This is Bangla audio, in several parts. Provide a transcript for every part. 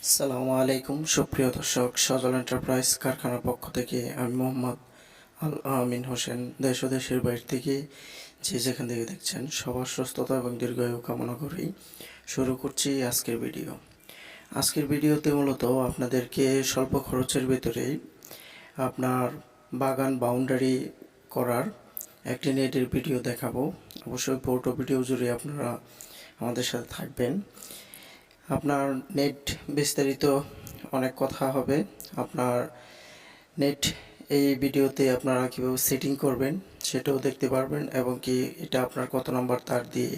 আসসালামু আলাইকুম সুপ্রিয় দর্শক, সজল এন্টারপ্রাইজ কারখানার পক্ষ থেকে আমি মোহাম্মদ আল আমিন হোসেন দেশ ও দেশের বাইরে থেকে যে যেখান থেকে দেখছেন সবার সুস্থতা এবং দীর্ঘায়ু কামনা করেই শুরু করছি আজকের ভিডিও। আজকের ভিডিওতে মূলত আপনাদেরকে স্বল্প খরচের ভেতরেই আপনার বাগান বাউন্ডারি করার একটি নেটের ভিডিও দেখাবো। অবশ্যই পুরো ভিডিও জুড়ে আপনারা আমাদের সাথে থাকবেন। আপনার নেট বিস্তারিত অনেক কথা হবে। আপনার নেট এই ভিডিওতে আপনারা কীভাবে সেটিং করবেন সেটাও দেখতে পারবেন, এবং কি এটা আপনার কত নম্বর তার দিয়ে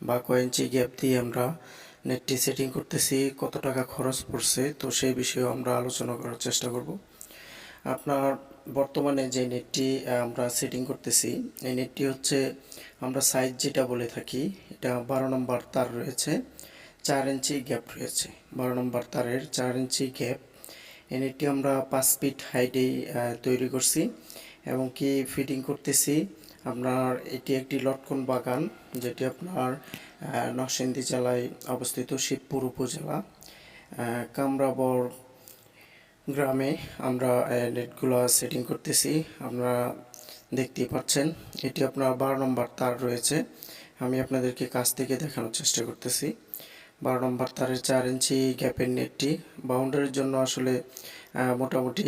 বা কয় ইঞ্চি গ্যাপ দিয়ে আমরা নেটটি সেটিং করতেছি, কত টাকা খরচ পড়ছে, তো সেই বিষয়েও আমরা আলোচনা করার চেষ্টা করব। আপনার বর্তমানে যে নেটটি আমরা সেটিং করতেছি, এই নেটটি হচ্ছে আমরা সাইজ যেটা বলে থাকি, এটা 12 নম্বর তার রয়েছে, 4 ইঞ্চি গ্যাপ রয়েছে। 12 নম্বর তারের 4 ইঞ্চি গ্যাপ। এই নেটটি আমরা 5 ফিট হাইটেই তৈরি করছি, এবং কি ফিটিং করতেছি। আপনার এটি একটি লটকন বাগান, যেটি আপনার নরসিংদী জেলায় অবস্থিত, শিবপুর উপজেলা কামরাবর গ্রামে আমরা নেটগুলো সেটিং করতেছি। আপনারা দেখতেই পাচ্ছেন এটি আপনার 12 নম্বর তার রয়েছে। আমি আপনাদেরকে কাছ থেকে দেখানোর চেষ্টা করতেছি। 12 নম্বর তারের 4 ইঞ্চি গ্যাপের নেটটি বাউন্ডারির জন্য আসলে মোটামুটি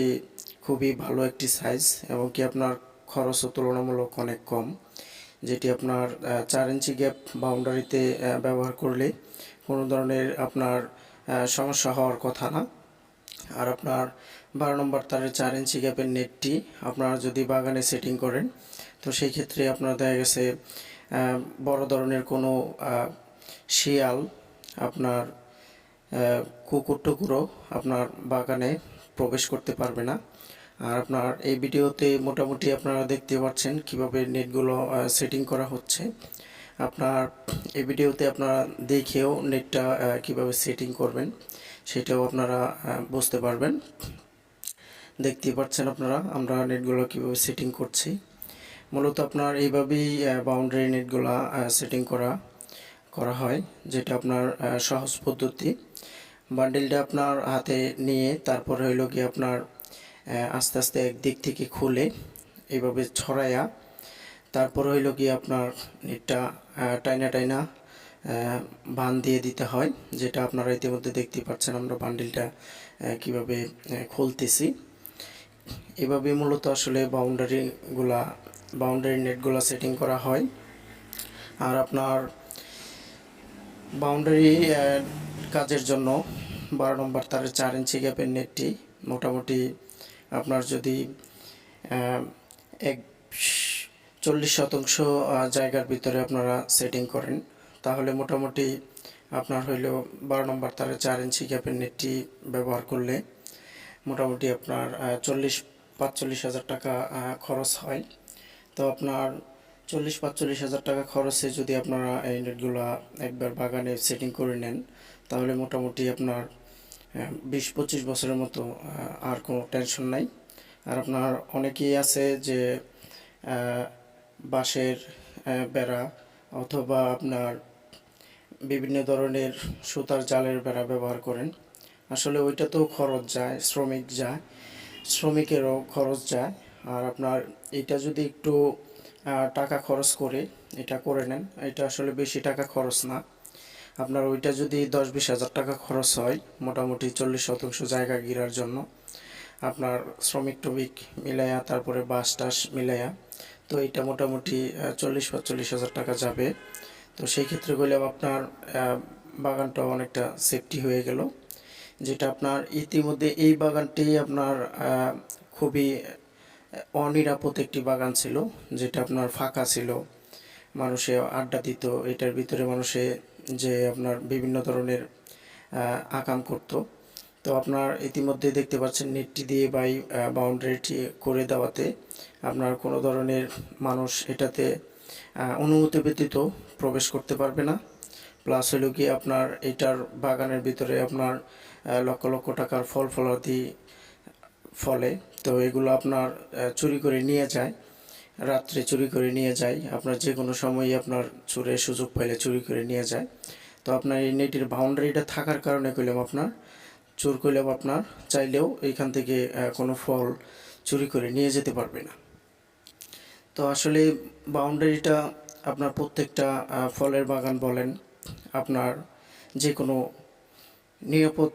খুবই ভালো একটি সাইজ, এবং কি আপনার খরচও তুলনামূলক অনেক কম। যেটি আপনার 4 ইঞ্চি গ্যাপ বাউন্ডারিতে ব্যবহার করলে কোনো ধরনের আপনার সমস্যা হওয়ার কথা না। আর আপনার 12 নম্বর তারের 4 ইঞ্চি গ্যাপের নেটটি আপনারা যদি বাগানে সেটিং করেন, তো সেই ক্ষেত্রে আপনার দেখা গেছে বড় ধরনের কোনো শিয়াল, আপনার কুকুর টুকুরও আপনার বাগানে প্রবেশ করতে পারবে না। আর আপনার এই ভিডিওতে মোটামুটি আপনারা দেখতে পাচ্ছেন কিভাবে নেটগুলো সেটিং করা হচ্ছে। আপনার এই ভিডিওতে আপনারা দেখেও নেটটা কিভাবে সেটিং করবেন সেটাও আপনারা বুঝতে পারবেন। দেখতেই পাচ্ছেন আপনারা আমরা নেটগুলো কিভাবে সেটিং করছি। মূলত আপনার এইভাবেই বাউন্ডারি নেটগুলো সেটিং করা হয়, যেটা আপনার সহজ পদ্ধতি। বান্ডিলটা আপনার হাতে নিয়ে তারপর হইল কি আপনার আস্তে আস্তে একদিক থেকে খুলে এইভাবে ছড়ায়া, তারপর হইল কি আপনার নেটটা টাইনা বান দিয়ে দিতে হয়, যেটা আপনারা ইতিমধ্যে দেখতে পাচ্ছেন আমরা বান্ডিলটা কিভাবে খুলতেছি। এভাবে মূলত আসলে বাউন্ডারি নেটগুলা সেটিং করা হয়। আর আপনার বাউন্ডারি কাজের জন্য 12 নম্বর তারের 4 ইঞ্চি গ্যাপের নেটটি মোটামুটি আপনার যদি 40% জায়গার ভিতরে আপনারা সেটিং করেন, তাহলে মোটামুটি আপনার হইল 12 নম্বর তারের 4 ইঞ্চি গ্যাপের নেটটি ব্যবহার করলে মোটামুটি আপনার 40-45 হাজার টাকা খরচ হয়। তো আপনার 40-45 হাজার টাকা খরচে যদি আপনারা এই নেটগুলো একবার বাগানে সেটিং করে নেন, তাহলে মোটামুটি আপনার 20-25 বছরের মতো আর কোনো টেনশন নাই। আর আপনার অনেকেই আছে যে বাঁশের বেড়া অথবা আপনার বিভিন্ন ধরনের সুতার জালের বেড়া ব্যবহার করেন। আসলে ওইটাতেও খরচ যায়, শ্রমিকেরও খরচ যায়। আর আপনার এটা যদি একটু টাকা খরচ করে এটা করে নেন, এটা আসলে বেশি টাকা খরচ না। আপনার ওইটা যদি 10-20 হাজার টাকা খরচ হয় মোটামুটি 40% জায়গা ঘেরার জন্য, আপনার শ্রমিক টমিক মিলাইয়া তারপরে বাঁশ টাস মিলাইয়া, তো এটা মোটামুটি 40-45 হাজার টাকা যাবে। তো সেই ক্ষেত্রে গেলেও আপনার বাগানটা অনেকটা সেফটি হয়ে গেল। যেটা আপনার ইতিমধ্যে এই বাগানটি আপনার খুবই অনিরাপদ একটি বাগান ছিল, যেটা আপনার ফাঁকা ছিল, মানুষে আড্ডা দিত এটার ভিতরে, মানুষে যে আপনার বিভিন্ন ধরনের আকাম করত। তো আপনার ইতিমধ্যে দেখতে পাচ্ছেন নেটটি দিয়ে বাউন্ডারিটি করে দেওয়াতে আপনার কোনো ধরনের মানুষ এটাতে অনুমতি ব্যতীত প্রবেশ করতে পারবে না। প্লাস হলো কি আপনার এটার বাগানের ভিতরে আপনার লক্ষ লক্ষ টাকার ফলাদি ফলে, তো এগুলো আপনার চুরি করে নিয়ে যায়, রাত্রে চুরি করে নিয়ে যায়, আপনার যে কোনো সময়ই আপনার চোরের সুযোগ পাইলে চুরি করে নিয়ে যায়। তো আপনার এই নেটের বাউন্ডারিটা থাকার কারণে কইলাম আপনার চোর করলেও আপনার চাইলেও এইখান থেকে কোনো ফল চুরি করে নিয়ে যেতে পারবে না। তো আসলে বাউন্ডারিটা আপনার প্রত্যেকটা ফলের বাগান বলেন, আপনার যে কোনো নিরাপদ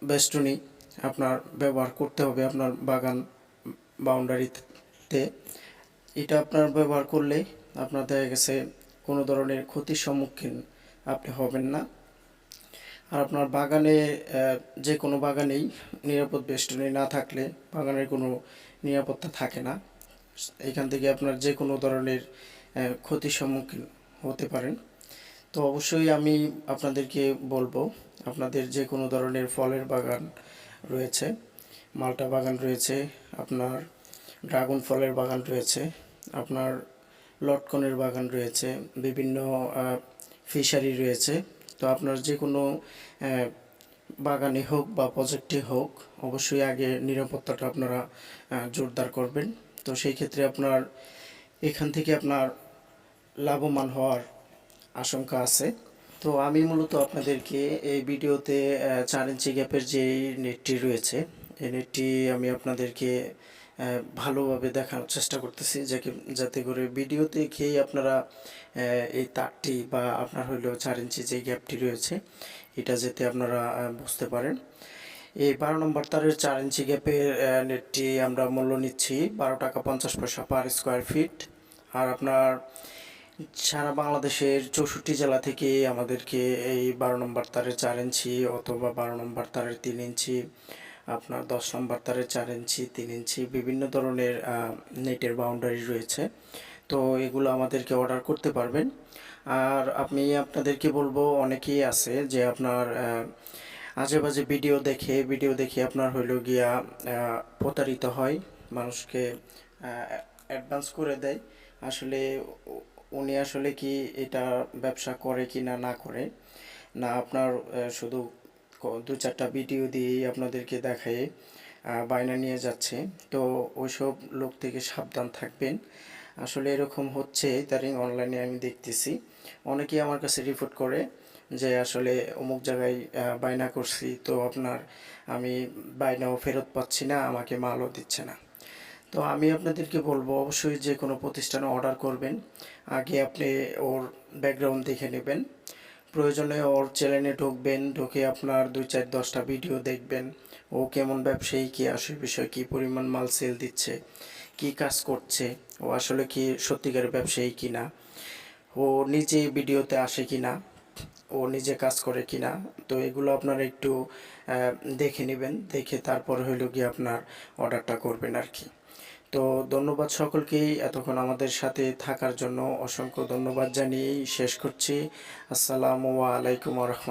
বেষ্টনী আপনার ব্যবহার করতে হবে আপনার বাগান বাউন্ডারিতে। এটা আপনার ব্যবহার করলে আপনার দেখা গেছে কোনো ধরনের ক্ষতির সম্মুখীন আপনি হবেন না। আর আপনার বাগানে যে কোনো বাগানেই নিরাপদ বেষ্টনী না থাকলে বাগানের কোনো নিরাপত্তা থাকে না। এখান থেকে আপনার যে কোনো ধরনের ক্ষতির সম্মুখীন হতে পারেন। তো অবশ্যই আমি আপনাদেরকে বলবো, আপনাদের যে কোনো ধরনের ফলের বাগান রয়েছে, মালটা বাগান রয়েছে, আপনার ড্রাগন ফলের বাগান রয়েছে, আপনার লটকনের বাগান রয়েছে, বিভিন্ন ফিশারি রয়েছে। তো আপনার যে কোনো বাগানে হোক বা প্রজেক্টে হোক, অবশ্যই আগে নিরাপত্তাটা আপনারা জোরদার করবেন। তো সেই ক্ষেত্রে আপনার এখান থেকে আপনার লাভবান হওয়ার আশঙ্কা আছে। তো আমি মূলত আপনাদেরকে এই ভিডিওতে 4 ইঞ্চি গ্যাপের যে নেটটি রয়েছে, এই নেটটি আমি আপনাদেরকে ভালোভাবে দেখানোর চেষ্টা করতেছি, যাতে করে ভিডিও দেখেই আপনারা এই তারটি বা আপনার হইলো 4 ইঞ্চি যে গ্যাপটি রয়েছে এটা যাতে আপনারা বুঝতে পারেন। এই 12 নম্বর তারের 4 ইঞ্চি গ্যাপের নেটটি আমরা মূল্য নিচ্ছি 12 টাকা 50 পয়সা পার স্কোয়ার ফিট। আর আপনার সারা বাংলাদেশের 64 জেলা থেকে আমাদেরকে এই 12 নম্বর তারের 4 ইঞ্চি অথবা 12 নম্বর তারের 3 ইঞ্চি, আপনার 10 নম্বর তারের 4 ইঞ্চি 3 ইঞ্চি বিভিন্ন ধরনের নেটের বাউন্ডারি রয়েছে। তো এগুলো আমাদেরকে অর্ডার করতে পারবেন। আর আমি আপনাদেরকে বলবো, অনেকেই আছে যে আপনার আজে বাজে ভিডিও দেখে আপনার হইল গিয়া প্রতারিত হয়, মানুষকে অ্যাডভান্স করে দেয়। আসলে উনি আসলে কি এটা ব্যবসা করে কি না না করে না, আপনার শুধু 2-4টা ভিডিও দিয়েই আপনাদেরকে দেখায় বায়না নিয়ে যাচ্ছে। তো ওইসব লোক থেকে সাবধান থাকবেন। আসলে এরকম হচ্ছে ইদানিং অনলাইনে আমি দেখতেছি, অনেকেই আমার কাছে রিপোর্ট করে যে আসলে অমুক জায়গায় বায়না করছি, তো আপনার আমি বায়নাও ফেরত পাচ্ছি না, আমাকে মালও দিচ্ছে না। তো আমি আপনাদেরকে বলবো, অবশ্যই যে কোনো প্রতিষ্ঠানে অর্ডার করবেন আগে আপনি ওর ব্যাকগ্রাউন্ড দেখে নেবেন। প্রয়োজনে ওর চ্যানেলে ঢুকবেন, ঢুকে আপনার 2-4-10টা ভিডিও দেখবেন। ও কেমন ব্যবসায়ী, কী আসল বিষয়, কী পরিমাণ মাল সেল দিচ্ছে, কী কাজ করছে, ও আসলে কি সত্যিকারের ব্যবসায়ী কি না, ও নিজে ভিডিওতে আসে কি না, ও নিজে কাজ করে কি না। তো এগুলো আপনারা একটু দেখে নেবেন, দেখে তারপর হইল গিয়ে আপনার অর্ডারটা করবেন আর কি। তো ধন্যবাদ সকলকেই এতক্ষণ আমাদের সাথে থাকার জন্য, অসংখ্য ধন্যবাদ জানিয়েই শেষ করছি। আসসালামু আলাইকুম ওয়া রাহমাতুল্লাহ।